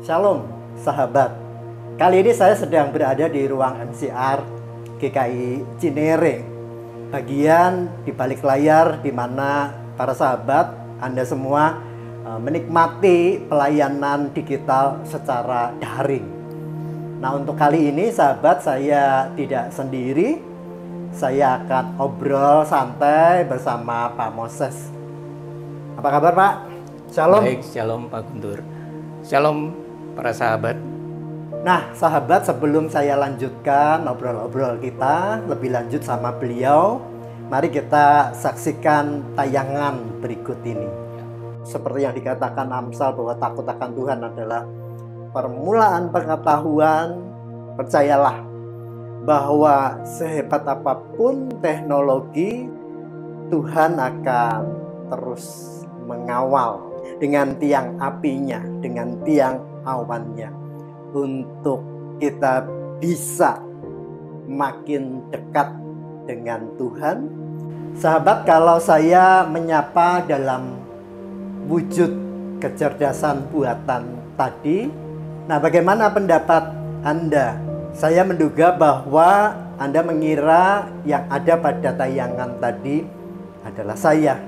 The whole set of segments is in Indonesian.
Shalom, sahabat. Kali ini saya sedang berada di ruang MCR GKI Cinere, bagian di balik layar di mana para sahabat, Anda semua menikmati pelayanan digital secara daring. Nah, untuk kali ini sahabat, saya tidak sendiri. Saya akan ngobrol santai bersama Pak Moses. Apa kabar, Pak? Shalom. Baik, shalom Pak Guntur. Shalom para sahabat. Nah, sahabat, sebelum saya lanjutkan ngobrol-ngobrol kita lebih lanjut sama beliau, mari kita saksikan tayangan berikut ini. Seperti yang dikatakan Amsal bahwa takut akan Tuhan adalah permulaan pengetahuan. Percayalah bahwa sehebat apapun teknologi, Tuhan akan terus mengawal dengan tiang apinya, dengan tiang awannya, untuk kita bisa makin dekat dengan Tuhan. Sahabat, kalau saya menyapa dalam wujud kecerdasan buatan tadi, nah bagaimana pendapat Anda? Saya menduga bahwa Anda mengira yang ada pada tayangan tadi adalah saya.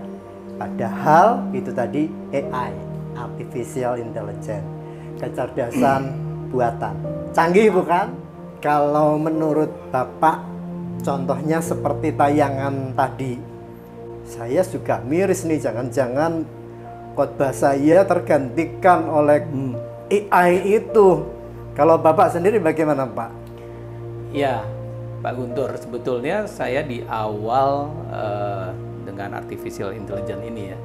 Padahal itu tadi AI, Artificial Intelligence, kecerdasan buatan. Canggih bukan? Kalau menurut Bapak, contohnya seperti tayangan tadi, saya juga miris nih, jangan-jangan khotbah saya tergantikan oleh AI itu. Kalau Bapak sendiri bagaimana, Pak? Ya, Pak Guntur, sebetulnya saya di awal dengan artificial intelligence ini ya,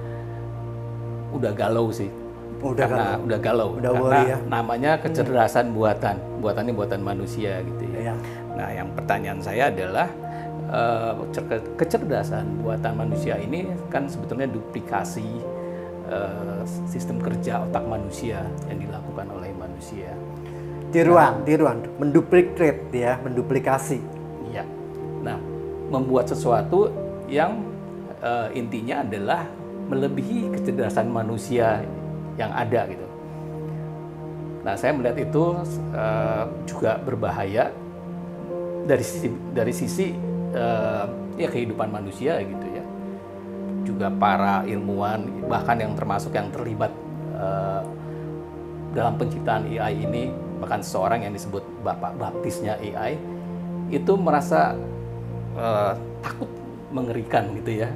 udah galau sih. Udah galau. Karena ya? Namanya kecerdasan buatan ini buatan manusia gitu ya. Nah, yang pertanyaan saya adalah kecerdasan buatan manusia ini kan sebetulnya duplikasi sistem kerja otak manusia yang dilakukan oleh manusia. Tiruan, menduplikasi ya, menduplikasi. Iya. Nah, membuat sesuatu yang intinya adalah melebihi kecerdasan manusia yang ada gitu. Nah, saya melihat itu juga berbahaya dari sisi ya kehidupan manusia gitu ya. Juga para ilmuwan, bahkan yang termasuk yang terlibat dalam penciptaan AI ini, bahkan seseorang yang disebut bapak baptisnya AI itu merasa takut, mengerikan gitu ya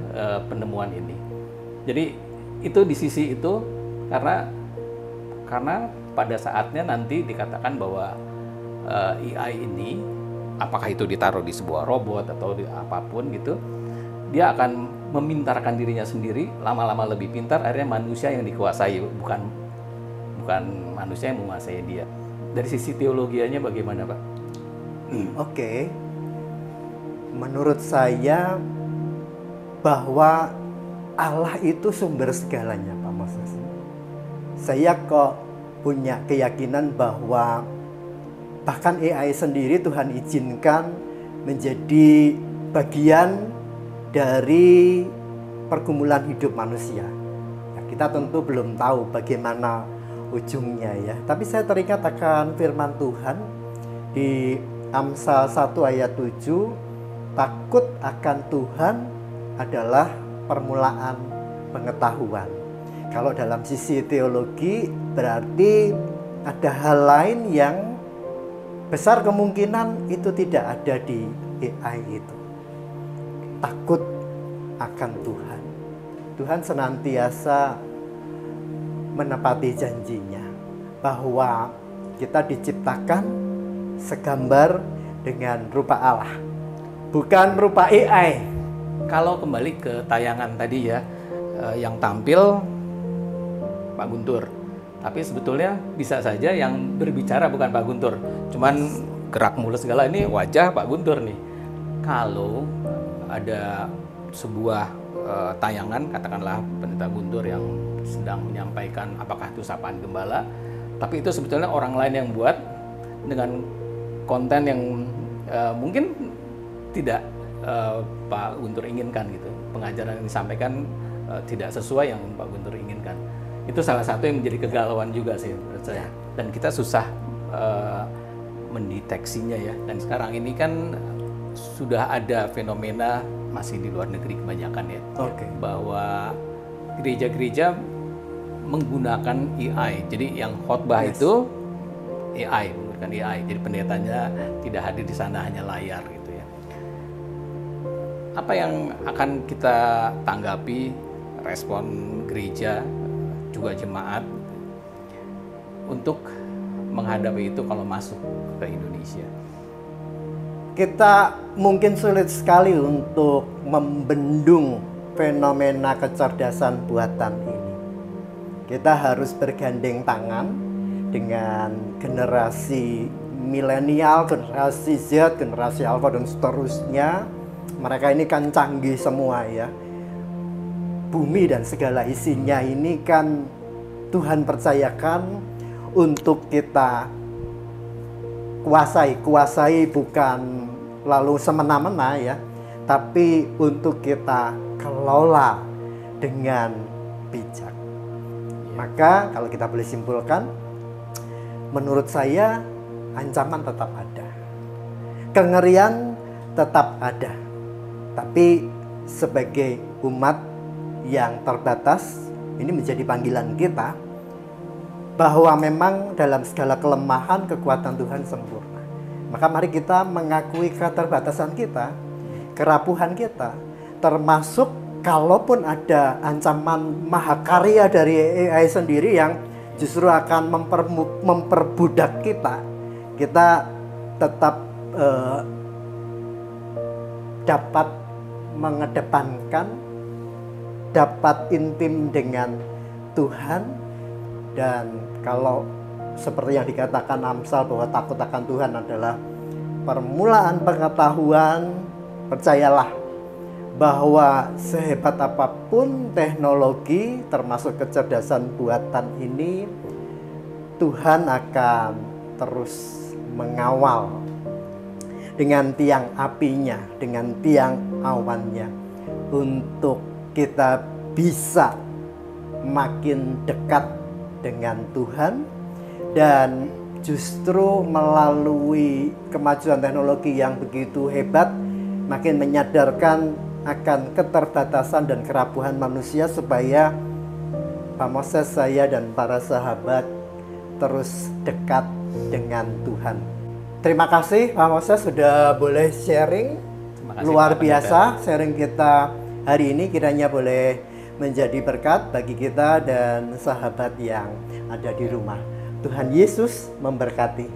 penemuan ini. Jadi itu di sisi itu karena pada saatnya nanti dikatakan bahwa AI ini, apakah itu ditaruh di sebuah robot atau di apapun gitu, dia akan memintarkan dirinya sendiri, lama-lama lebih pintar, akhirnya manusia yang dikuasai, bukan manusia yang menguasai dia. Dari sisi teologianya bagaimana, Pak? Oke. Menurut saya bahwa Allah itu sumber segalanya, Pak Moses. Saya kok punya keyakinan bahwa bahkan AI sendiri Tuhan izinkan menjadi bagian dari pergumulan hidup manusia. Ya, kita tentu belum tahu bagaimana ujungnya ya. Tapi saya teringat akan firman Tuhan di Amsal 1 ayat 7, takut akan Tuhan adalah permulaan pengetahuan. Kalau dalam sisi teologi berarti ada hal lain yang besar kemungkinan itu tidak ada di AI itu. Takut akan Tuhan. Tuhan senantiasa menepati janjinya bahwa kita diciptakan segambar dengan rupa Allah, bukan rupa AI. Kalau kembali ke tayangan tadi ya, yang tampil Pak Guntur, tapi sebetulnya bisa saja yang berbicara bukan Pak Guntur, cuman gerak mulut segala ini wajah Pak Guntur nih. Kalau ada sebuah tayangan, katakanlah pendeta Guntur yang sedang menyampaikan apakah itu sapaan gembala, tapi itu sebetulnya orang lain yang buat dengan konten yang mungkin tidak Pak Guntur inginkan gitu, pengajaran yang disampaikan tidak sesuai yang Pak Guntur inginkan. Itu salah satu yang menjadi kegalauan juga sih menurut saya. Dan kita susah mendeteksinya ya. Dan sekarang ini kan sudah ada fenomena masih di luar negeri kebanyakan ya, bahwa gereja-gereja menggunakan AI. Jadi yang khotbah itu AI, menggunakan AI. Jadi pendetanya tidak hadir di sana, hanya layar gitu ya. Apa yang akan kita tanggapi respon gereja juga jemaat untuk menghadapi itu kalau masuk ke Indonesia? Kita mungkin sulit sekali untuk membendung fenomena kecerdasan buatan ini. Kita harus bergandeng tangan dengan generasi milenial, generasi Z, generasi Alpha dan seterusnya. Mereka ini kan canggih semua ya. Bumi dan segala isinya ini kan Tuhan percayakan untuk kita kuasai bukan lalu semena-mena ya, tapi untuk kita kelola dengan bijak. Maka kalau kita boleh simpulkan, menurut saya ancaman tetap ada, kengerian tetap ada, tapi sebagai umat yang terbatas, ini menjadi panggilan kita bahwa memang dalam segala kelemahan kekuatan Tuhan sempurna. Maka mari kita mengakui keterbatasan kita, kerapuhan kita, termasuk kalaupun ada ancaman mahakarya dari AI sendiri yang justru akan memperbudak kita tetap dapat mengedepankan, dapat intim dengan Tuhan. Dan kalau seperti yang dikatakan Amsal bahwa takut akan Tuhan adalah permulaan pengetahuan, percayalah bahwa sehebat apapun teknologi termasuk kecerdasan buatan ini, Tuhan akan terus mengawal dengan tiang apinya, dengan tiang awannya, untuk kita bisa makin dekat dengan Tuhan. Dan justru melalui kemajuan teknologi yang begitu hebat, makin menyadarkan akan keterbatasan dan kerapuhan manusia, supaya Pak Moses, saya dan para sahabat terus dekat dengan Tuhan. Terima kasih Pak Moses sudah boleh sharing. Luar biasa sharing kita hari ini, kiranya boleh menjadi berkat bagi kita dan sahabat yang ada di rumah. Tuhan Yesus memberkati.